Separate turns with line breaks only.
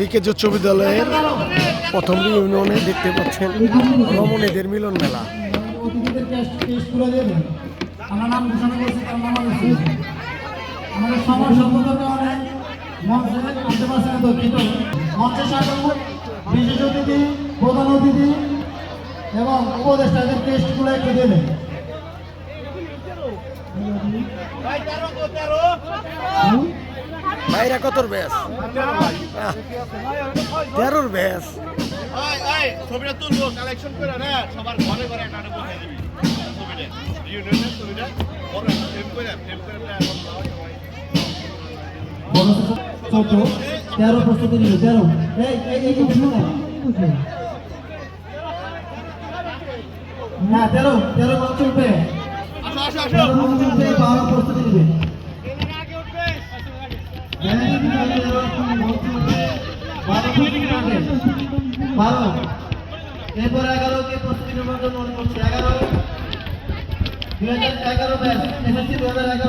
বিকেজ উচ্চ বিদ্যালয়ের প্রথম ইউনিয়নে দেখতে পাচ্ছেন রমণীদের মিলন মেলা।
আমাদের সময় সম্পর্কের কারণে মঞ্চে আসতে পারছে না, দুঃখিত। মঞ্চে স্বাগত বিশেষ অতিথি, প্রধান অতিথি এবং উপদেষ্টাদের টেস্টগুলো একটু দেবেন।
ভাইরা কতর ব্যাস? 13 ব্যাস।
ছবিটা তুলবো কালেকশন করে না, সবার ঘরে ঘরে একটা বসাই দিবি ছবিটা, রিউনিয়নের ছবিটা বড় একটা ফ্রেম করে
ছোট 13 প্রস্তুতি নিল 13 এই বুঝলো না 13 মঞ্চ উঠবে।
আসো আসো আসো,
12 প্রস্তুতি নিবে। এরপর 11 কে প্রস্তুতি নেওয়ার জন্য অনুরোধ করছি। 11 2011 ব্যাচ এসএসসি 2011।